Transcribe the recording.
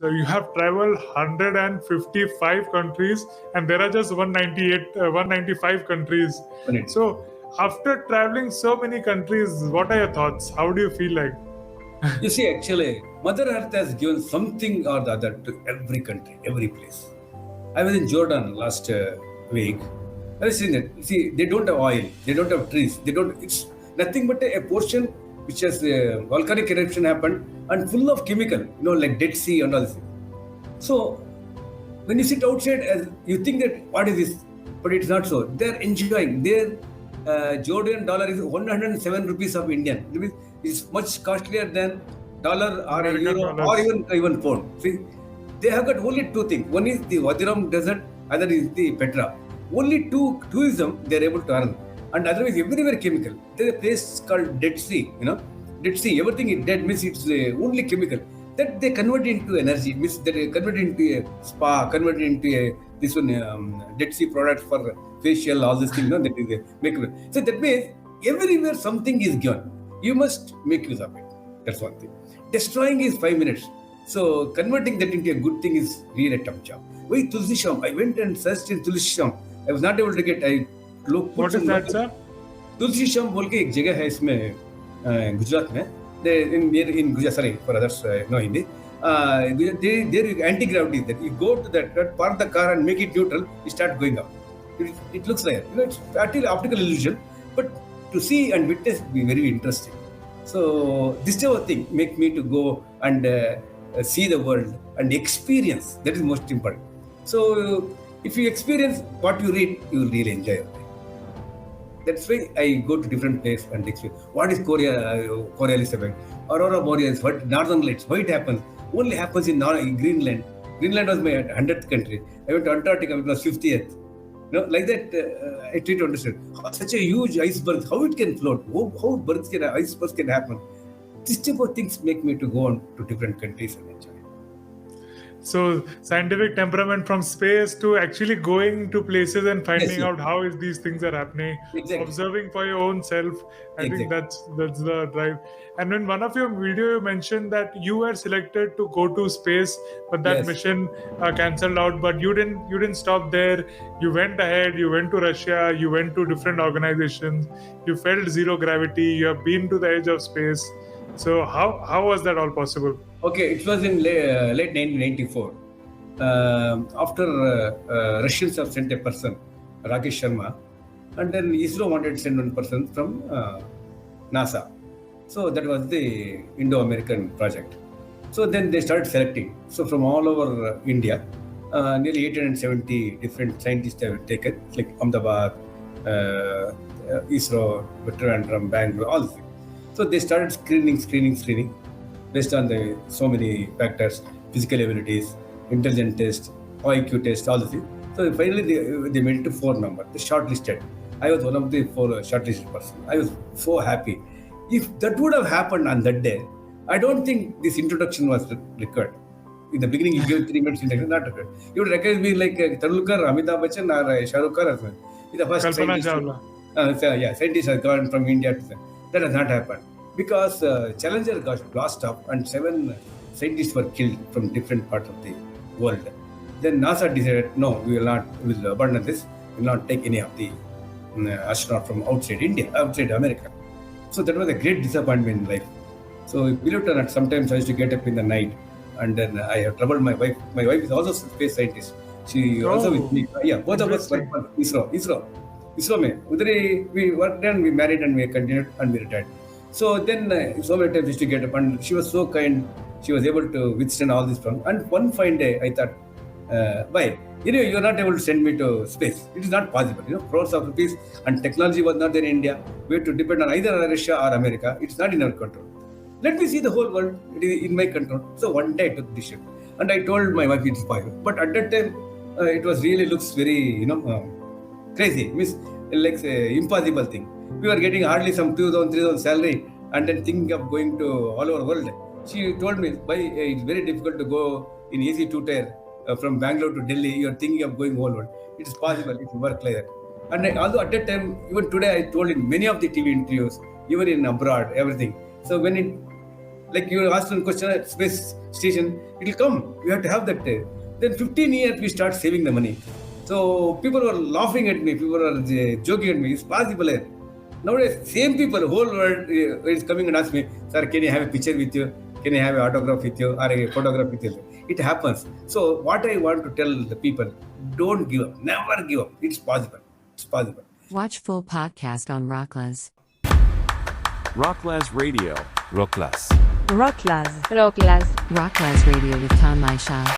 So you have traveled 155 countries, and there are just 195 countries. Correct. So after traveling so many countries, what are your thoughts? How do you feel like? You see, actually, Mother Earth has given something or the other to every country, every place. I was in Jordan last week. I was seeing that. See, they don't have oil, they don't have trees, they don't. It's nothing but a portion which has volcanic eruption happened and full of chemical, like Dead Sea and all this. So when you sit outside, you think that what is this? But it's not so. They're enjoying. Their Jordan dollar is 107 rupees of Indian. It means it's much costlier than dollar or a American euro or dollars. even pound. See, they have got only two things. One is the Wadiram desert, other is the Petra. Only two tourism they are able to earn, and otherwise everywhere chemical. There's a place called Dead Sea. Dead Sea. Everything is dead means it's only chemical that they convert into energy, means that they convert into a spa, convert into a this one Dead Sea product for facial, all this thing, that is a make. So that means everywhere something is given. You must make use of it. That's one thing. Destroying is 5 minutes. So converting that into a good thing is really a tough job. Why Tulsi Sham? I went and searched in Tulsi Sham. I was not able to get. I look. What is that, sir? तुलसी श्याम बोल के एक जगह है इसमें गुजरात में in Gujarat, sorry for others no Hindi. There is anti-gravity that you go to that park the car and make it neutral, you start going up. It looks like it's actually optical illusion, but to see and witness be very interesting. So this type of thing make me to go and see the world and experience. That is most important. So if you experience what you read, you will really enjoy it. That's why I go to different places and experience. What is Coriolis event? Aurora Borealis, what Northern Lights, why it happens? Only happens in Greenland. Greenland was my 100th country. I went to Antarctica, it was 50th. Like that, I try to understand. Such a huge iceberg, how it can float, how icebergs can happen. These type of things make me to go on to different countries and enjoy. So scientific temperament from space to actually going to places and finding Yes. out how is these things are happening, Exactly. observing for your own self. I Exactly. think that's the drive. And in one of your video, you mentioned that you were selected to go to space, but that Yes. mission cancelled out. But you didn't stop there. You went ahead. You went to Russia. You went to different organizations. You felt zero gravity. You have been to the edge of space. So how was that all possible? Okay, it was in late 1994. After Russians have sent a person, Rakesh Sharma, and then ISRO wanted to send one person from NASA. So that was the Indo-American project. So then they started selecting. So from all over India, nearly 870 different scientists have taken, like Ahmedabad, ISRO, Trivandrum, Bangalore, all things. So they started screening based on the so many factors, physical abilities, intelligence test, IQ test, all the things. So finally they made it to 4 number, the shortlisted. I was one of the 4 shortlisted person. I was so happy. If that would have happened on that day, I don't think this introduction was required. In the beginning, you give 3 minutes introduction, not required. You would recognize me like Tendulkar, Amitabh Bachchan, or Shah Rukh Khan as well. The first Kalpana scientist, Chawla. scientists have gone from India to them. That has not happened because Challenger got blast up and 7 scientists were killed from different parts of the world. Then NASA decided, no, we will abandon this. We will not take any of the astronaut from outside India, outside America. So that was a great disappointment in life. So believe it or not, sometimes I used to get up in the night and then I have troubled my wife. My wife is also a space scientist. She also with me. Yeah, both of us work for ISRO. ISRO mein. We worked and we married and we continued and we retired. So then so many times I used to get up and she was so kind. She was able to withstand all this problem. And one fine day I thought, why? You're not able to send me to space. It is not possible. Crores of rupees and technology was not there in India. We had to depend on either Russia or America. It's not in our control. Let me see the whole world. It is in my control. So one day I took this ship and I told my wife it's possible. But at that time, it was really looks very, crazy. Like impossible thing. We were getting hardly some 2,000, 3,000 salary and then thinking of going to all over world. She told me, it's very difficult to go in AC two-tier from Bangalore to Delhi. You're thinking of going whole world. It is possible if you work like that. And although at that time, even today, I told in many of the TV interviews, even in abroad, everything. So when Like you asked one question at space station, it will come. You have to have that. Then 15 years we start saving the money. So people were laughing at me. People were joking at me. It's possible. Nowadays, same people, whole world is coming and ask me, sir, can I have a picture with you? Can I have an autograph with you or a photograph with you? It happens. So what I want to tell the people, don't give up. Never give up. It's possible. It's possible. Watch full podcast on Rocklaz. Rocklaz Radio. Rocklaz. Rocklaz. Rocklaz Radio with Tanmay Shah.